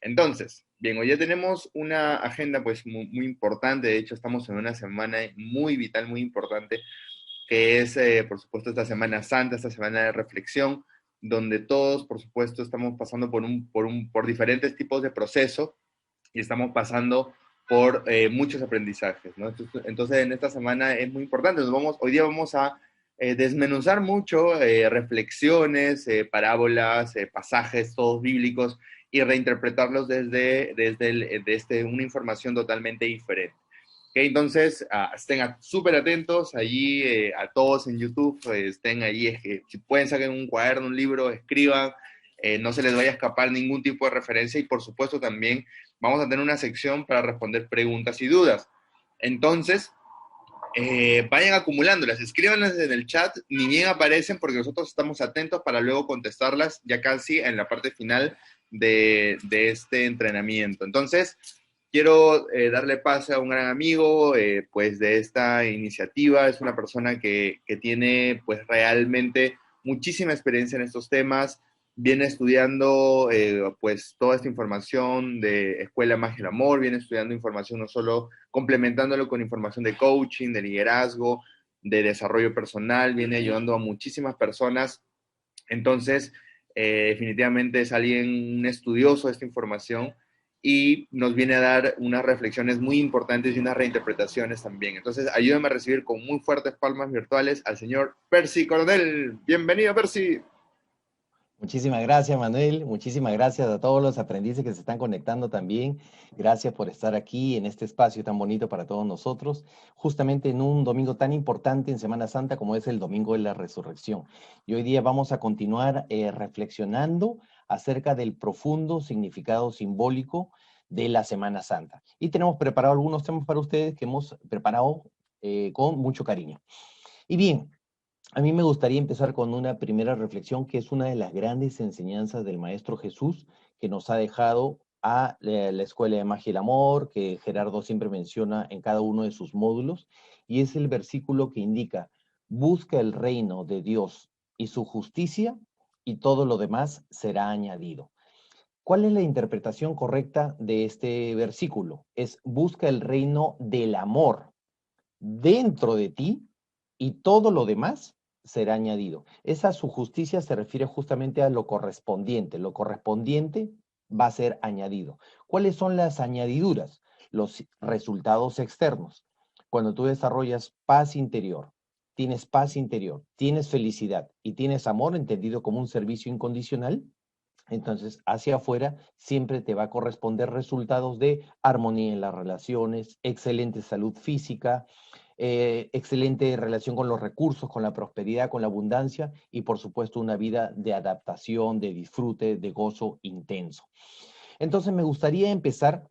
Entonces, bien, hoy ya tenemos una agenda pues muy importante, de hecho estamos en una semana muy vital, muy importante, que es, por supuesto, esta Semana Santa, esta semana de reflexión, donde todos, por supuesto, estamos pasando por diferentes tipos de proceso y estamos pasando por muchos aprendizajes, ¿no? Entonces, en esta semana es muy importante. Hoy día vamos a desmenuzar mucho reflexiones, parábolas, pasajes, todos bíblicos, y reinterpretarlos desde una información totalmente diferente. Okay, entonces, estén súper atentos allí, a todos en YouTube, estén allí, es que si pueden saquen un cuaderno, un libro, escriban, no se les vaya a escapar ningún tipo de referencia y por supuesto también vamos a tener una sección para responder preguntas y dudas. Entonces, vayan acumulándolas, escríbanlas en el chat, ni bien aparecen porque nosotros estamos atentos para luego contestarlas ya casi en la parte final de este entrenamiento. Entonces, quiero darle pase a un gran amigo pues de esta iniciativa. Es una persona que tiene pues realmente muchísima experiencia en estos temas. Viene estudiando pues toda esta información de Escuela Magia del Amor, viene estudiando información no solo complementándolo con información de coaching, de liderazgo, de desarrollo personal, viene ayudando a muchísimas personas. Entonces, definitivamente es alguien, un estudioso de esta información y nos viene a dar unas reflexiones muy importantes y unas reinterpretaciones también. Entonces, ayúdame a recibir con muy fuertes palmas virtuales al señor Percy Coronel. Bienvenido, Percy. Muchísimas gracias, Manuel. Muchísimas gracias a todos los aprendices que se están conectando también. Gracias por estar aquí en este espacio tan bonito para todos nosotros, justamente en un domingo tan importante en Semana Santa como es el Domingo de la Resurrección. Y hoy día vamos a continuar reflexionando acerca del profundo significado simbólico de la Semana Santa. Y tenemos preparado algunos temas para ustedes que hemos preparado con mucho cariño. Y bien, a mí me gustaría empezar con una primera reflexión que es una de las grandes enseñanzas del Maestro Jesús que nos ha dejado a la Escuela de Magia y el Amor, que Gerardo siempre menciona en cada uno de sus módulos, y es el versículo que indica, busca el reino de Dios y su justicia, y todo lo demás será añadido. ¿Cuál es la interpretación correcta de este versículo? Es busca el reino del amor dentro de ti y todo lo demás será añadido. Esa su justicia se refiere justamente a lo correspondiente. Lo correspondiente va a ser añadido. ¿Cuáles son las añadiduras? Los resultados externos. Cuando tú desarrollas paz interior, tienes felicidad y tienes amor entendido como un servicio incondicional, entonces hacia afuera siempre te va a corresponder resultados de armonía en las relaciones, excelente salud física, excelente relación con los recursos, con la prosperidad, con la abundancia y por supuesto una vida de adaptación, de disfrute, de gozo intenso. Entonces me gustaría empezar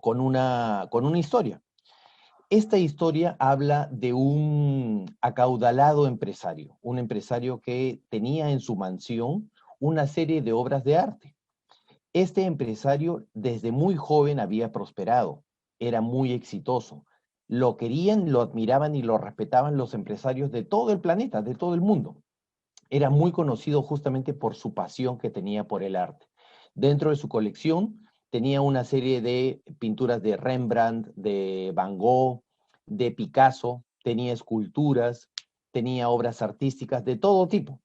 con una historia. Esta historia habla de un acaudalado empresario, un empresario que tenía en su mansión una serie de obras de arte. Este empresario desde muy joven había prosperado, era muy exitoso. Lo querían, lo admiraban y lo respetaban los empresarios de todo el planeta, de todo el mundo. Era muy conocido justamente por su pasión que tenía por el arte. Dentro de su colección tenía una serie de pinturas de Rembrandt, de Van Gogh, de Picasso, tenía esculturas, tenía obras artísticas de todo tipo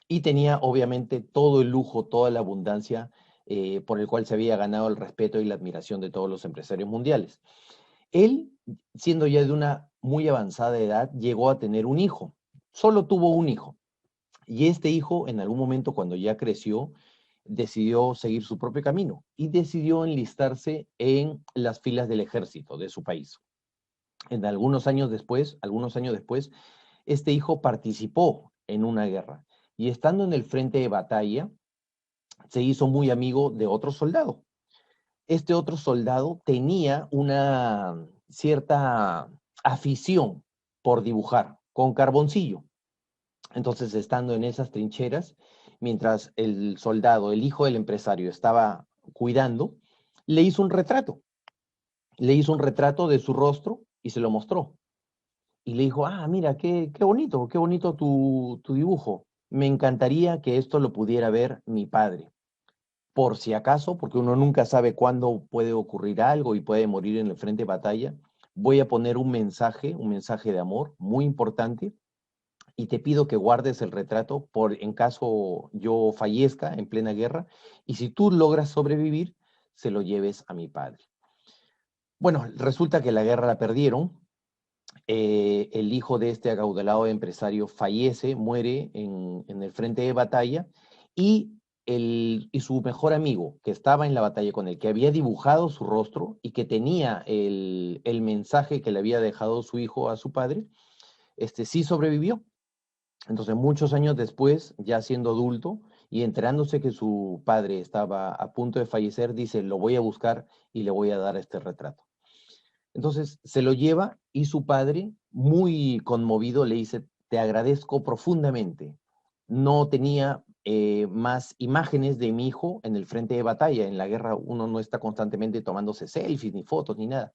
y tenía obviamente todo el lujo, toda la abundancia por el cual se había ganado el respeto y la admiración de todos los empresarios mundiales. Él, siendo ya de una muy avanzada edad, llegó a tener un hijo. Solo tuvo un hijo. Y este hijo, en algún momento, cuando ya creció, decidió seguir su propio camino y decidió enlistarse en las filas del ejército de su país. En algunos años después, este hijo participó en una guerra y estando en el frente de batalla, se hizo muy amigo de otro soldado. Este otro soldado tenía una cierta afición por dibujar con carboncillo. Entonces, estando en esas trincheras, mientras el soldado, el hijo del empresario, estaba cuidando, le hizo un retrato. Le hizo un retrato de su rostro y se lo mostró. Y le dijo, ah, mira, qué bonito tu dibujo. Me encantaría que esto lo pudiera ver mi padre. por si acaso, porque uno nunca sabe cuándo puede ocurrir algo y puede morir en el frente de batalla, voy a poner un mensaje de amor muy importante, y te pido que guardes el retrato por en caso yo fallezca en plena guerra, y si tú logras sobrevivir, se lo lleves a mi padre. Bueno, resulta que la guerra la perdieron. El hijo de este acaudalado empresario fallece, muere en el frente de batalla, y, y su mejor amigo, que estaba en la batalla con él, que había dibujado su rostro y que tenía el mensaje que le había dejado su hijo a su padre, sí sobrevivió. Entonces, muchos años después, ya siendo adulto y enterándose que su padre estaba a punto de fallecer, dice, lo voy a buscar y le voy a dar este retrato. Entonces, se lo lleva y su padre, muy conmovido, le dice, te agradezco profundamente. No tenía más imágenes de mi hijo en el frente de batalla. En la guerra uno no está constantemente tomándose selfies, ni fotos, ni nada.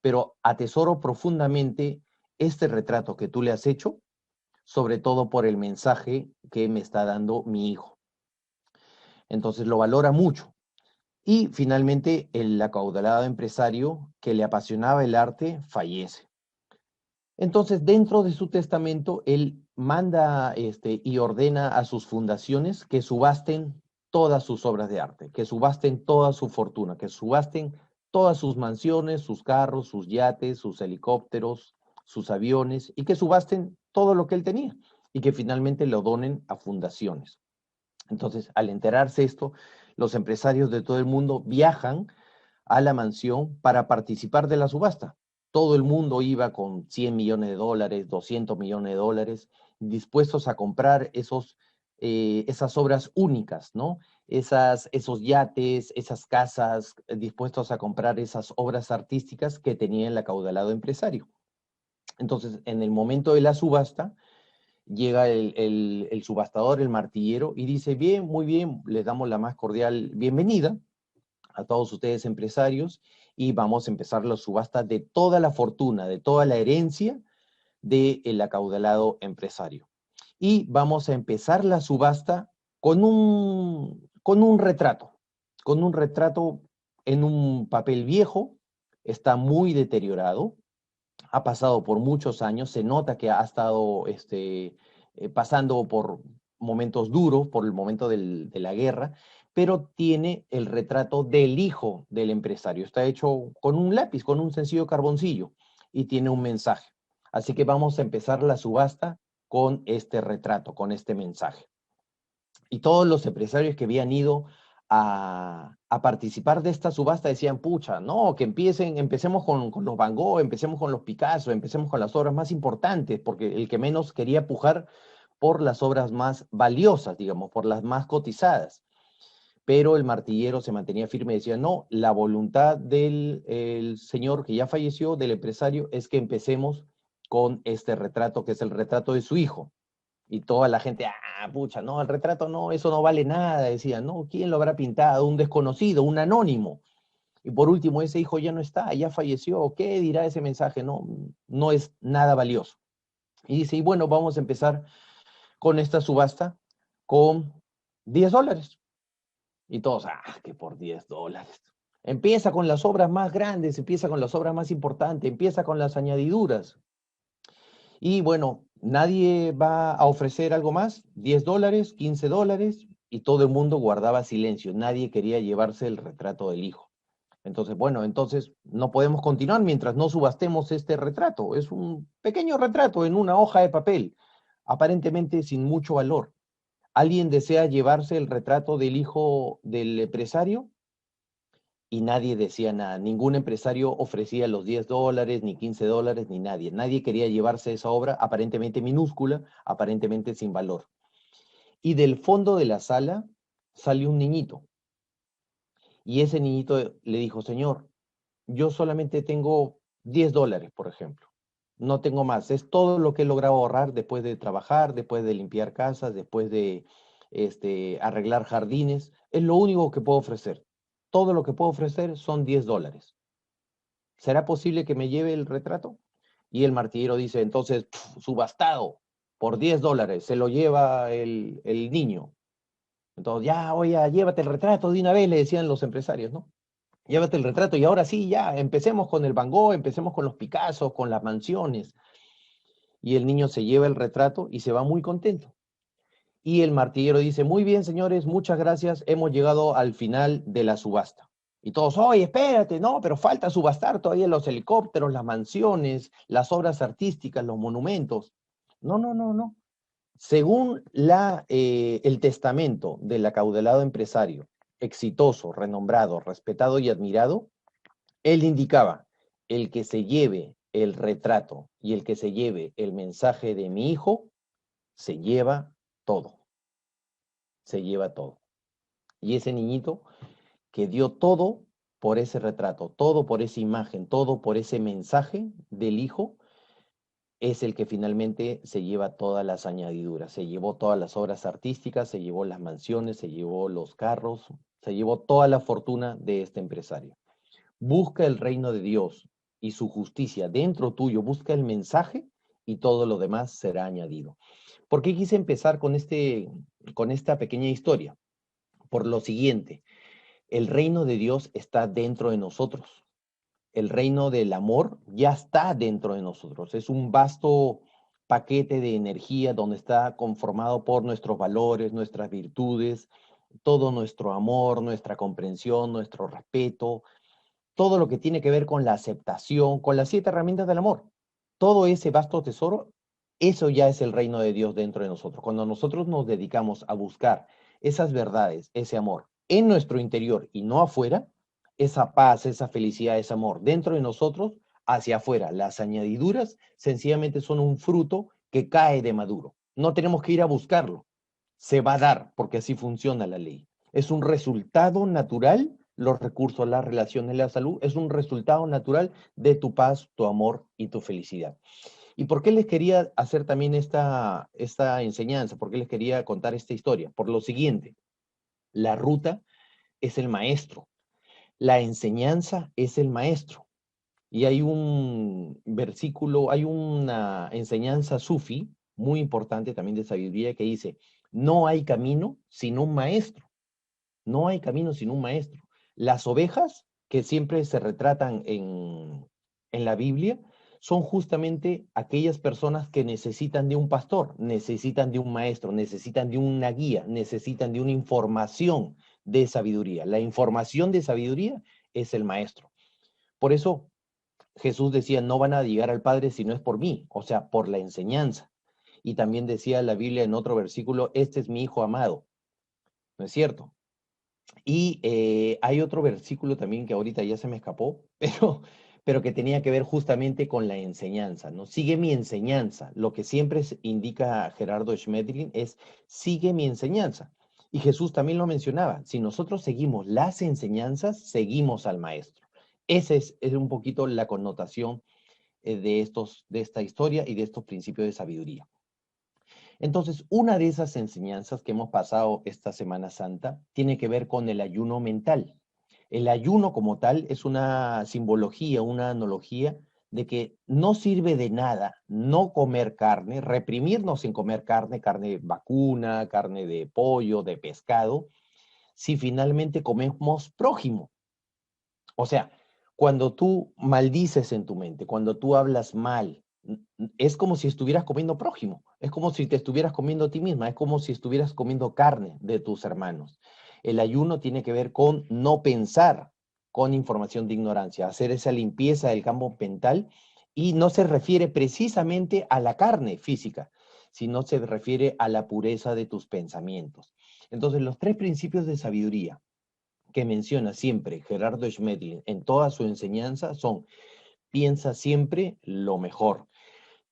Pero atesoro profundamente este retrato que tú le has hecho, sobre todo por el mensaje que me está dando mi hijo. Entonces lo valora mucho. Y finalmente el acaudalado empresario que le apasionaba el arte fallece. Entonces, dentro de su testamento, él manda y ordena a sus fundaciones que subasten todas sus obras de arte, que subasten toda su fortuna, que subasten todas sus mansiones, sus carros, sus yates, sus helicópteros, sus aviones, y que subasten todo lo que él tenía, y que finalmente lo donen a fundaciones. Entonces, al enterarse esto, los empresarios de todo el mundo viajan a la mansión para participar de la subasta. Todo el mundo iba con 100 millones de dólares, 200 millones de dólares, dispuestos a comprar esas obras únicas, ¿no? Esos yates, esas casas, dispuestos a comprar esas obras artísticas que tenía el acaudalado empresario. Entonces, en el momento de la subasta, llega el subastador, el martillero, y dice, bien, muy bien, les damos la más cordial bienvenida a todos ustedes empresarios, y vamos a empezar la subasta de toda la fortuna, de toda la herencia del acaudalado empresario. Y vamos a empezar la subasta con un retrato en un papel viejo, está muy deteriorado, ha pasado por muchos años, se nota que ha estado pasando por momentos duros, por el momento de la guerra, pero tiene el retrato del hijo del empresario. Está hecho con un lápiz, con un sencillo carboncillo, y tiene un mensaje. Así que vamos a empezar la subasta con este retrato, con este mensaje. Y todos los empresarios que habían ido a participar de esta subasta decían, pucha, no, que empecemos con los Van Gogh, empecemos con los Picasso, empecemos con las obras más importantes, porque el que menos quería pujar por las obras más valiosas, digamos, por las más cotizadas. Pero el martillero se mantenía firme y decía, no, la voluntad del el señor que ya falleció, del empresario, es que empecemos con este retrato, que es el retrato de su hijo. Y toda la gente, pucha, no, el retrato no, eso no vale nada, decía, no, ¿quién lo habrá pintado? Un desconocido, un anónimo. Y por último, ese hijo ya no está, ya falleció, ¿qué dirá ese mensaje? No, no es nada valioso. Y dice, y bueno, vamos a empezar con esta subasta con $10. Y todos, que por $10. Empieza con las obras más grandes, empieza con las obras más importantes, empieza con las añadiduras. Y bueno, nadie va a ofrecer algo más, $10, $15, y todo el mundo guardaba silencio. Nadie quería llevarse el retrato del hijo. Entonces, bueno, entonces no podemos continuar mientras no subastemos este retrato. Es un pequeño retrato en una hoja de papel, aparentemente sin mucho valor. ¿Alguien desea llevarse el retrato del hijo del empresario? Y nadie decía nada. Ningún empresario ofrecía los $10, ni $15, ni nadie. Nadie quería llevarse esa obra aparentemente minúscula, aparentemente sin valor. Y del fondo de la sala salió un niñito. Y ese niñito le dijo, señor, yo solamente tengo $10, por ejemplo. No tengo más. Es todo lo que he logrado ahorrar después de trabajar, después de limpiar casas, después de arreglar jardines. Es lo único que puedo ofrecer. Todo lo que puedo ofrecer son $10. ¿Será posible que me lleve el retrato? Y el martillero dice, entonces, subastado por $10, se lo lleva el niño. Entonces, ya, oye, llévate el retrato de una vez, le decían los empresarios, ¿no? Llévate el retrato y ahora sí, ya, empecemos con el Van Gogh, empecemos con los Picasso, con las mansiones. Y el niño se lleva el retrato y se va muy contento. Y el martillero dice, muy bien, señores, muchas gracias, hemos llegado al final de la subasta. Y todos, oye, espérate, no, pero falta subastar todavía los helicópteros, las mansiones, las obras artísticas, los monumentos. No, no, no, no. Según el testamento del acaudalado empresario, exitoso, renombrado, respetado y admirado, él indicaba, el que se lleve el retrato y el que se lleve el mensaje de mi hijo, se lleva todo, se lleva todo. Y ese niñito que dio todo por ese retrato, todo por esa imagen, todo por ese mensaje del hijo, es el que finalmente se lleva todas las añadiduras. Se llevó todas las obras artísticas, se llevó las mansiones, se llevó los carros, se llevó toda la fortuna de este empresario. Busca el reino de Dios y su justicia dentro tuyo, busca el mensaje y todo lo demás será añadido. ¿Por qué quise empezar con esta pequeña historia? Por lo siguiente, el reino de Dios está dentro de nosotros. El reino del amor ya está dentro de nosotros. Es un vasto paquete de energía donde está conformado por nuestros valores, nuestras virtudes, todo nuestro amor, nuestra comprensión, nuestro respeto, todo lo que tiene que ver con la aceptación, con las 7 herramientas del amor. Todo ese vasto tesoro, eso ya es el reino de Dios dentro de nosotros. Cuando nosotros nos dedicamos a buscar esas verdades, ese amor en nuestro interior y no afuera, esa paz, esa felicidad, ese amor dentro de nosotros, hacia afuera, las añadiduras sencillamente son un fruto que cae de maduro. No tenemos que ir a buscarlo, se va a dar porque así funciona la ley. Es un resultado natural, los recursos, las relaciones, la salud, es un resultado natural de tu paz, tu amor y tu felicidad. ¿Y por qué les quería hacer también esta enseñanza? ¿Por qué les quería contar esta historia? Por lo siguiente, la ruta es el maestro, la enseñanza es el maestro. Y hay un versículo, hay una enseñanza sufi muy importante también de sabiduría que dice, no hay camino sin un maestro, no hay camino sin un maestro. Las ovejas que siempre se retratan en la Biblia son justamente aquellas personas que necesitan de un pastor, necesitan de un maestro, necesitan de una guía, necesitan de una información de sabiduría. La información de sabiduría es el maestro. Por eso Jesús decía, no van a llegar al Padre si no es por mí, o sea, por la enseñanza. Y también decía la Biblia en otro versículo, este es mi Hijo amado. ¿No es cierto? Y hay otro versículo también que ahorita ya se me escapó, pero que tenía que ver justamente con la enseñanza, ¿no? Sigue mi enseñanza. Lo que siempre indica Gerardo Schmedlin es, sigue mi enseñanza. Y Jesús también lo mencionaba, si nosotros seguimos las enseñanzas, seguimos al Maestro. Esa es un poquito la connotación de esta historia y de estos principios de sabiduría. Entonces, una de esas enseñanzas que hemos pasado esta Semana Santa tiene que ver con el ayuno mental. El ayuno como tal es una simbología, una analogía de que no sirve de nada no comer carne, reprimirnos en comer carne, carne vacuna, carne de pollo, de pescado, si finalmente comemos prójimo. O sea, cuando tú maldices en tu mente, cuando tú hablas mal, es como si estuvieras comiendo prójimo, es como si te estuvieras comiendo a ti misma, es como si estuvieras comiendo carne de tus hermanos. El ayuno tiene que ver con no pensar con información de ignorancia, hacer esa limpieza del campo mental y no se refiere precisamente a la carne física, sino se refiere a la pureza de tus pensamientos. Entonces, los 3 principios de sabiduría que menciona siempre Gerardo Schmedlin en toda su enseñanza son, piensa siempre lo mejor,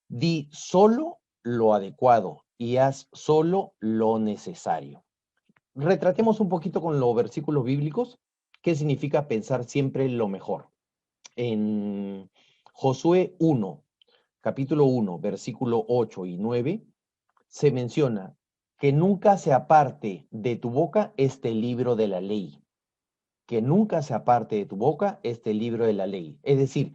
di solo lo adecuado y haz solo lo necesario. Retratemos un poquito con los versículos bíblicos qué significa pensar siempre lo mejor. En Josué 1, capítulo 1, versículo 8 y 9, se menciona que nunca se aparte de tu boca este libro de la ley, que nunca se aparte de tu boca este libro de la ley. Es decir,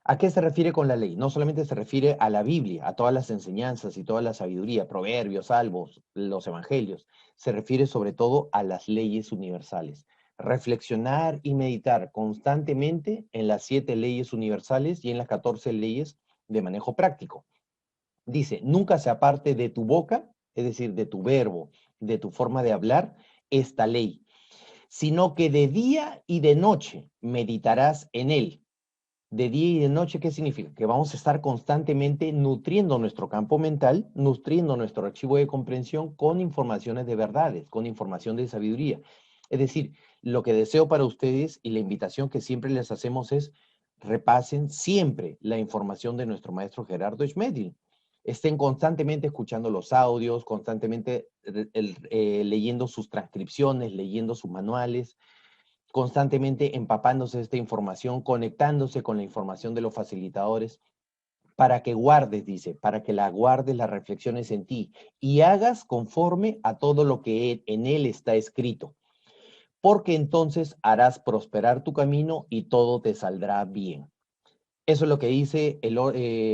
¿A qué se refiere con la ley? No solamente se refiere a la Biblia, a todas las enseñanzas y toda la sabiduría, proverbios, salmos, los evangelios. Se refiere sobre todo a las leyes universales. Reflexionar y meditar constantemente en las 7 leyes universales y en las 14 leyes de manejo práctico. Dice, nunca se aparte de tu boca, es decir, de tu verbo, de tu forma de hablar, esta ley, sino que de día y de noche meditarás en él. De día y de noche, ¿qué significa? Que vamos a estar constantemente nutriendo nuestro campo mental, nutriendo nuestro archivo de comprensión con informaciones de verdades, con información de sabiduría. Es decir, lo que deseo para ustedes y la invitación que siempre les hacemos es repasen siempre la información de nuestro maestro Gerardo Schmedlin. Estén constantemente escuchando los audios, constantemente leyendo sus transcripciones, leyendo sus manuales, constantemente empapándose de esta información, conectándose con la información de los facilitadores, para que guardes, dice, para que la guardes las reflexiones en ti y hagas conforme a todo lo que en él está escrito, porque entonces harás prosperar tu camino y todo te saldrá bien. Eso es lo que dice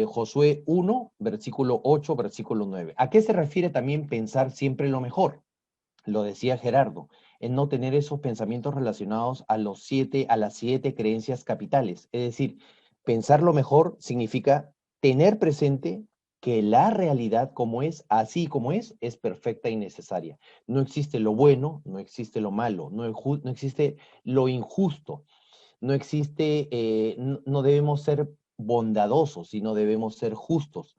Josué 1, versículo 8, versículo 9. ¿A qué se refiere también pensar siempre lo mejor? Lo decía Gerardo, en no tener esos pensamientos relacionados a las siete creencias capitales. Es decir, pensar lo mejor significa tener presente que la realidad como es, así como es perfecta y necesaria. No existe lo bueno, no existe lo malo, no existe lo injusto, no existe, no debemos ser bondadosos, sino debemos ser justos.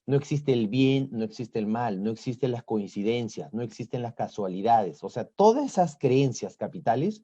No existe el bien, no existe el mal, no existen las coincidencias, no existen las casualidades. O sea, todas esas creencias capitales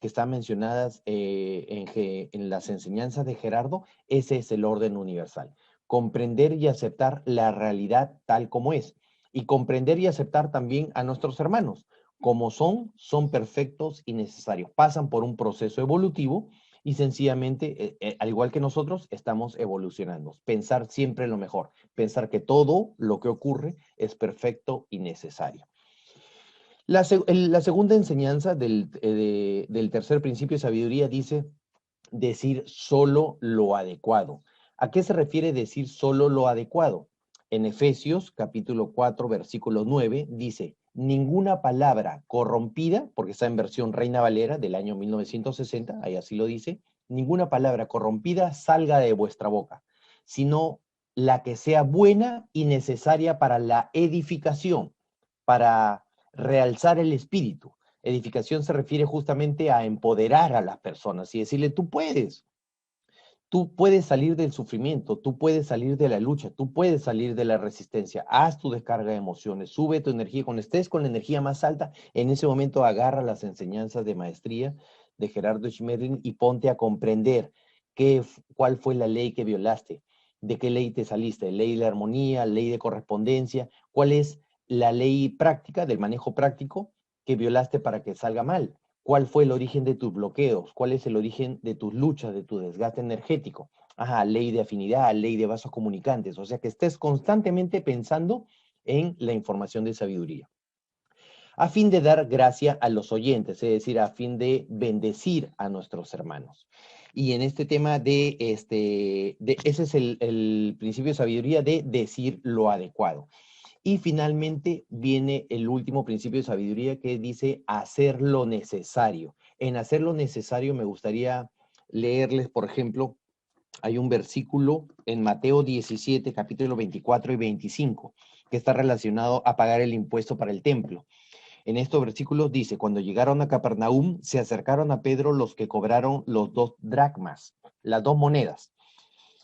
que están mencionadas en las enseñanzas de Gerardo, ese es el orden universal. Comprender y aceptar la realidad tal como es. Y comprender y aceptar también a nuestros hermanos. Como son perfectos y necesarios. Pasan por un proceso evolutivo y sencillamente, al igual que nosotros, estamos evolucionando. Pensar siempre lo mejor, pensar que todo lo que ocurre es perfecto y necesario. La segunda enseñanza del tercer principio de sabiduría dice decir solo lo adecuado. ¿A qué se refiere decir solo lo adecuado? En Efesios capítulo 4, versículo 9 dice, ninguna palabra corrompida, porque está en versión Reina Valera del año 1960, ahí así lo dice, ninguna palabra corrompida salga de vuestra boca, sino la que sea buena y necesaria para la edificación, para realzar el espíritu. Edificación se refiere justamente a empoderar a las personas y decirle, tú puedes salir del sufrimiento, tú puedes salir de la lucha, tú puedes salir de la resistencia, haz tu descarga de emociones, sube tu energía, cuando estés con la energía más alta, en ese momento agarra las enseñanzas de maestría de Gerardo Schmedlin y ponte a comprender cuál fue la ley que violaste, de qué ley te saliste, ley de la armonía, ley de correspondencia, cuál es la ley práctica, del manejo práctico que violaste para que salga mal. ¿Cuál fue el origen de tus bloqueos? ¿Cuál es el origen de tus luchas, de tu desgaste energético? Ajá, ley de afinidad, ley de vasos comunicantes. O sea, que estés constantemente pensando en la información de sabiduría. A fin de dar gracia a los oyentes, es decir, a fin de bendecir a nuestros hermanos. Y en este tema ese es el principio de sabiduría de decir lo adecuado. Y finalmente viene el último principio de sabiduría que dice hacer lo necesario. En hacer lo necesario me gustaría leerles, por ejemplo, hay un versículo en Mateo 17, capítulo 24 y 25, que está relacionado a pagar el impuesto para el templo. En estos versículos dice, cuando llegaron a Capernaum, se acercaron a Pedro los que cobraron los 2 dracmas, las 2 monedas.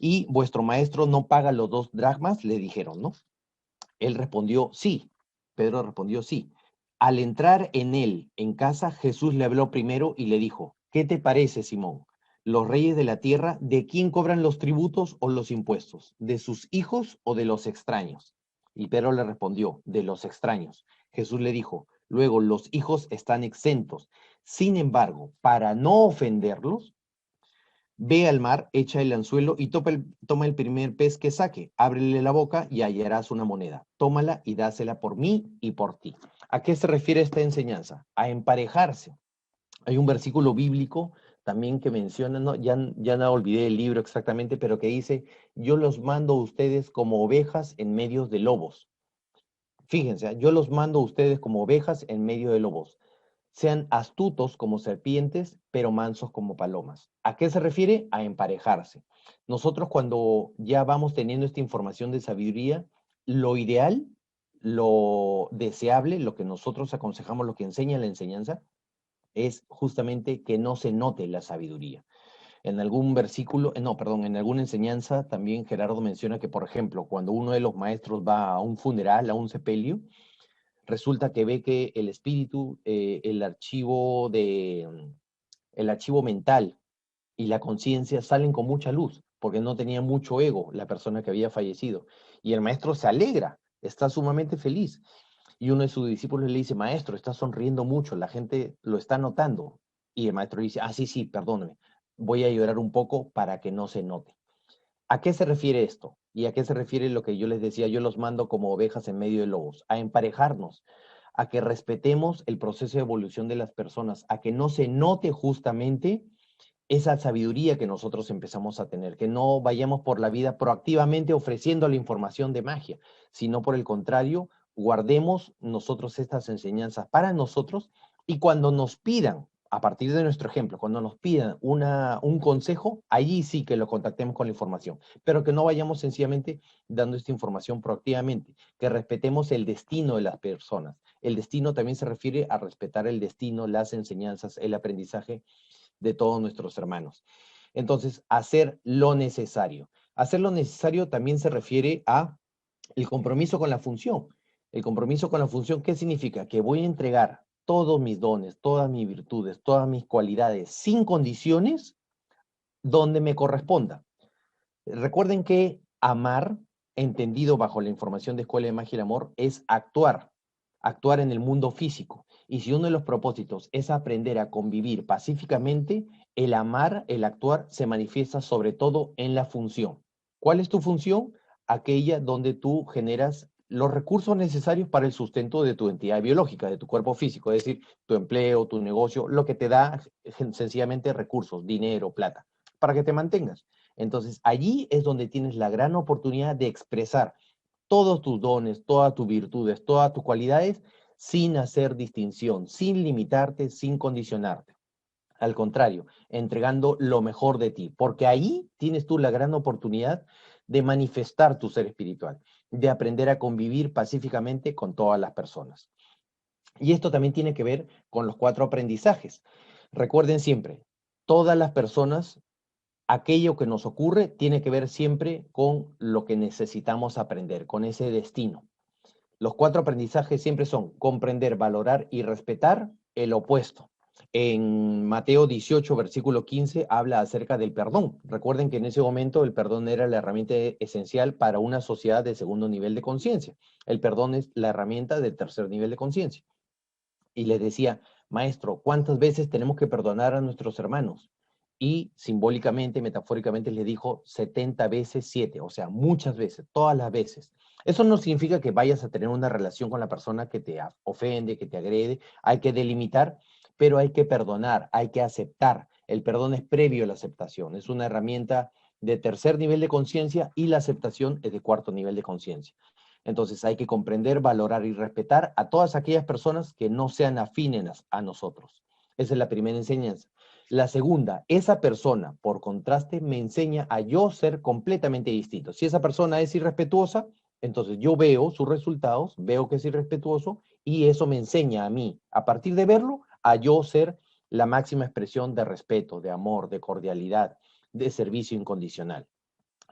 Y vuestro maestro no paga los 2 dracmas, le dijeron, ¿no? Él respondió, sí. Pedro respondió, sí. Al entrar en casa, Jesús le habló primero y le dijo, ¿qué te parece, Simón? ¿Los reyes de la tierra, de quién cobran los tributos o los impuestos? ¿De sus hijos o de los extraños? Y Pedro le respondió, de los extraños. Jesús le dijo, luego los hijos están exentos. Sin embargo, para no ofenderlos, ve al mar, echa el anzuelo y toma el primer pez que saque. Ábrele la boca y hallarás una moneda. Tómala y dásela por mí y por ti. ¿A qué se refiere esta enseñanza? A emparejarse. Hay un versículo bíblico también que menciona, no, ya no olvidé el libro exactamente, pero que dice, yo los mando a ustedes como ovejas en medio de lobos. Fíjense, yo los mando a ustedes como ovejas en medio de lobos. Sean astutos como serpientes, pero mansos como palomas. ¿A qué se refiere? A emparejarse. Nosotros cuando ya vamos teniendo esta información de sabiduría, lo ideal, lo deseable, lo que nosotros aconsejamos, lo que enseña la enseñanza, es justamente que no se note la sabiduría. En algún versículo, no, perdón, en alguna enseñanza también Gerardo menciona que, por ejemplo, cuando uno de los maestros va a un funeral, a un sepelio, resulta que ve que el espíritu, el archivo mental y la conciencia salen con mucha luz, porque no tenía mucho ego la persona que había fallecido. Y el maestro se alegra, está sumamente feliz. Y uno de sus discípulos le dice, maestro, está sonriendo mucho, la gente lo está notando. Y el maestro dice, sí, sí, perdóneme, voy a llorar un poco para que no se note. ¿A qué se refiere esto? ¿Y a qué se refiere lo que yo les decía? Yo los mando como ovejas en medio de lobos, a emparejarnos, a que respetemos el proceso de evolución de las personas, a que no se note justamente esa sabiduría que nosotros empezamos a tener, que no vayamos por la vida proactivamente ofreciendo la información de magia, sino por el contrario, guardemos nosotros estas enseñanzas para nosotros y cuando nos pidan, a partir de nuestro ejemplo, cuando nos pidan un consejo, allí sí que lo contactemos con la información, pero que no vayamos sencillamente dando esta información proactivamente, que respetemos el destino de las personas. El destino también se refiere a respetar el destino, las enseñanzas, el aprendizaje de todos nuestros hermanos. Entonces, hacer lo necesario. Hacer lo necesario también se refiere a el compromiso con la función. El compromiso con la función, ¿qué significa? Que voy a entregar todos mis dones, todas mis virtudes, todas mis cualidades, sin condiciones, donde me corresponda. Recuerden que amar, entendido bajo la información de Escuela de Magia y el Amor, es actuar en el mundo físico. Y si uno de los propósitos es aprender a convivir pacíficamente, el amar, el actuar, se manifiesta sobre todo en la función. ¿Cuál es tu función? Aquella donde tú generas los recursos necesarios para el sustento de tu entidad biológica, de tu cuerpo físico, es decir, tu empleo, tu negocio, lo que te da sencillamente recursos, dinero, plata, para que te mantengas. Entonces, allí es donde tienes la gran oportunidad de expresar todos tus dones, todas tus virtudes, todas tus cualidades, sin hacer distinción, sin limitarte, sin condicionarte. Al contrario, entregando lo mejor de ti, porque ahí tienes tú la gran oportunidad de manifestar tu ser espiritual, de aprender a convivir pacíficamente con todas las personas. Y esto también tiene que ver con los 4 aprendizajes. Recuerden siempre, todas las personas, aquello que nos ocurre tiene que ver siempre con lo que necesitamos aprender, con ese destino. Los 4 aprendizajes siempre son comprender, valorar y respetar el opuesto. En Mateo 18, versículo 15, habla acerca del perdón. Recuerden que en ese momento el perdón era la herramienta esencial para una sociedad de segundo nivel de conciencia. El perdón es la herramienta del tercer nivel de conciencia. Y les decía, maestro, ¿cuántas veces tenemos que perdonar a nuestros hermanos? Y simbólicamente, metafóricamente, le dijo 70 veces 7, o sea, muchas veces, todas las veces. Eso no significa que vayas a tener una relación con la persona que te ofende, que te agrede. Hay que delimitar, pero hay que perdonar, hay que aceptar. El perdón es previo a la aceptación, es una herramienta de tercer nivel de conciencia y la aceptación es de cuarto nivel de conciencia. Entonces hay que comprender, valorar y respetar a todas aquellas personas que no sean afines a nosotros. Esa es la primera enseñanza. La segunda, esa persona, por contraste, me enseña a yo ser completamente distinto. Si esa persona es irrespetuosa, entonces yo veo sus resultados, veo que es irrespetuoso y eso me enseña a mí, a partir de verlo, a yo ser la máxima expresión de respeto, de amor, de cordialidad, de servicio incondicional.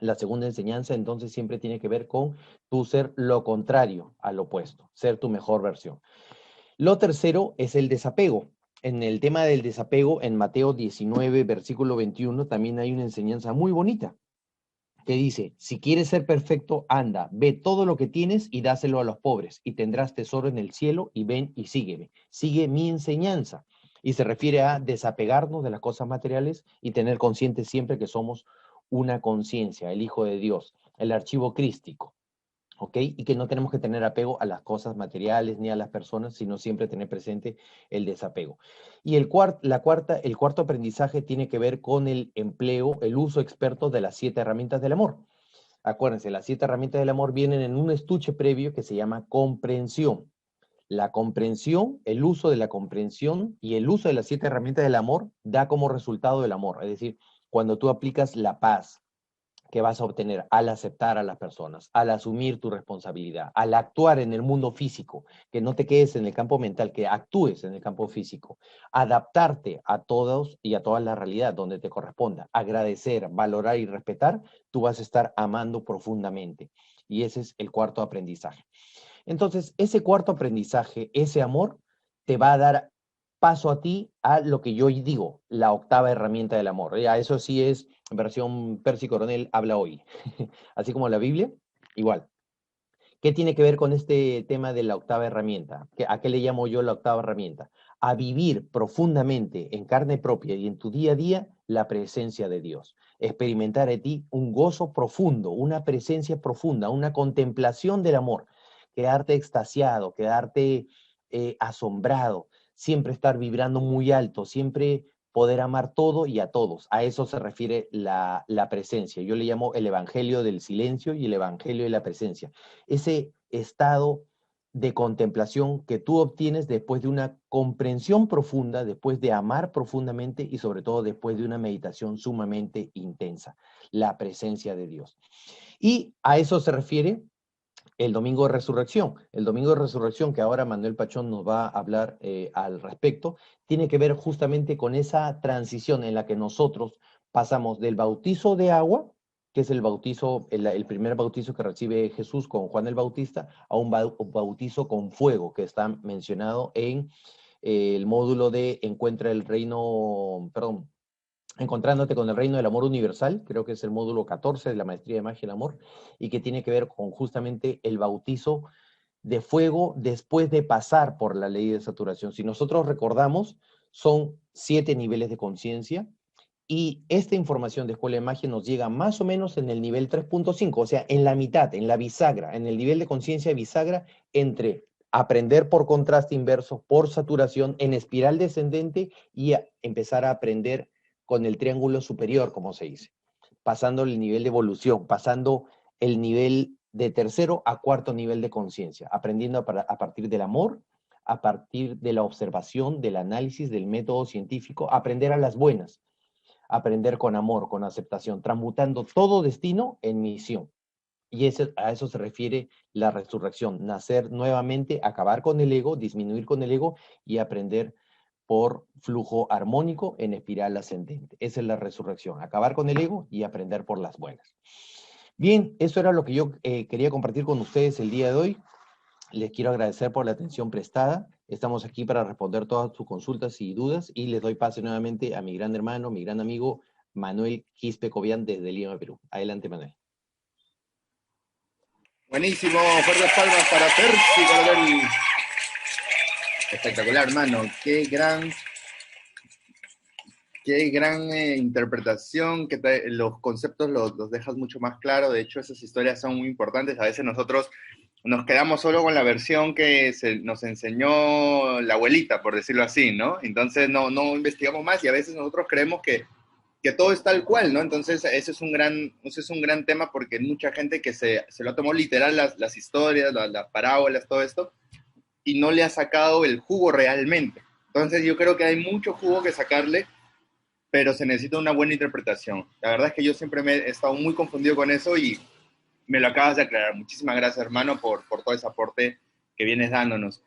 La segunda enseñanza entonces siempre tiene que ver con tu ser lo contrario al opuesto, ser tu mejor versión. Lo tercero es el desapego. En el tema del desapego, en Mateo 19, versículo 21, también hay una enseñanza muy bonita que dice, si quieres ser perfecto, anda, ve todo lo que tienes y dáselo a los pobres y tendrás tesoro en el cielo y ven y sígueme. Sigue mi enseñanza. Y se refiere a desapegarnos de las cosas materiales y tener consciente siempre que somos una conciencia, el Hijo de Dios, el archivo crístico. ¿ok? Y que no tenemos que tener apego a las cosas materiales ni a las personas, sino siempre tener presente el desapego. Y el cuarto aprendizaje tiene que ver con el empleo, el uso experto de las 7 herramientas del amor. Acuérdense, las 7 herramientas del amor vienen en un estuche previo que se llama comprensión. La comprensión, el uso de la comprensión y el uso de las 7 herramientas del amor da como resultado el amor. Es decir, cuando tú aplicas la paz que vas a obtener al aceptar a las personas, al asumir tu responsabilidad, al actuar en el mundo físico, que no te quedes en el campo mental, que actúes en el campo físico, adaptarte a todos y a toda la realidad donde te corresponda, agradecer, valorar y respetar, tú vas a estar amando profundamente. Y ese es el cuarto aprendizaje. Entonces, ese cuarto aprendizaje, ese amor, te va a dar paso a ti a lo que yo digo, la octava herramienta del amor. Ya, eso sí es versión Percy Coronel habla hoy. Así como la Biblia, igual. ¿Qué tiene que ver con este tema de la octava herramienta? ¿A qué le llamo yo la octava herramienta? A vivir profundamente en carne propia y en tu día a día la presencia de Dios. Experimentar en ti un gozo profundo, una presencia profunda, una contemplación del amor. Quedarte extasiado, quedarte asombrado, siempre estar vibrando muy alto, siempre poder amar todo y a todos. A eso se refiere la presencia. Yo le llamo el evangelio del silencio y el evangelio de la presencia. Ese estado de contemplación que tú obtienes después de una comprensión profunda, después de amar profundamente y sobre todo después de una meditación sumamente intensa, la presencia de Dios. Y a eso se refiere el domingo de resurrección. El domingo de resurrección, que ahora Manuel Pachón nos va a hablar al respecto, tiene que ver justamente con esa transición en la que nosotros pasamos del bautizo de agua, que es el bautizo, el primer bautizo que recibe Jesús con Juan el Bautista, a un bautizo con fuego, que está mencionado en el módulo de Encuentra el Reino, perdón, Encontrándote con el Reino del Amor Universal, creo que es el módulo 14 de la Maestría de Magia y el Amor, y que tiene que ver con justamente el bautizo de fuego después de pasar por la ley de saturación. Si nosotros recordamos, son 7 niveles de conciencia, y esta información de Escuela de Magia nos llega más o menos en el nivel 3.5, o sea, en la mitad, en la bisagra, en el nivel de conciencia bisagra entre aprender por contraste inverso, por saturación, en espiral descendente y empezar a aprender con el triángulo superior, como se dice, pasando el nivel de evolución, pasando el nivel de tercero a cuarto nivel de conciencia, aprendiendo a partir del amor, a partir de la observación, del análisis, del método científico, aprender a las buenas, aprender con amor, con aceptación, transmutando todo destino en misión. Y a eso se refiere la resurrección, nacer nuevamente, acabar con el ego, disminuir con el ego y aprender por flujo armónico en espiral ascendente. Esa es la resurrección, acabar con el ego y aprender por las buenas. Bien, eso era lo que yo quería compartir con ustedes el día de hoy. Les quiero agradecer por la atención prestada. Estamos aquí para responder todas sus consultas y dudas y les doy pase nuevamente a mi gran hermano, mi gran amigo Manuel Quispe Cobian desde Lima, Perú. Adelante, Manuel. Buenísimo, fuertes palmas para Percy Coronel. Espectacular, hermano. Qué gran interpretación, los conceptos los dejas mucho más claro. De hecho, esas historias son muy importantes. A veces nosotros nos quedamos solo con la versión que nos enseñó la abuelita, por decirlo así, ¿no? Entonces no investigamos más y a veces nosotros creemos que todo es tal cual, ¿no? Entonces ese es un gran tema porque hay mucha gente que se lo tomó literal las historias, las parábolas, todo esto, y no le ha sacado el jugo realmente. Entonces yo creo que hay mucho jugo que sacarle, pero se necesita una buena interpretación. La verdad es que yo siempre he estado muy confundido con eso y me lo acabas de aclarar. Muchísimas gracias, hermano, por todo ese aporte que vienes dándonos.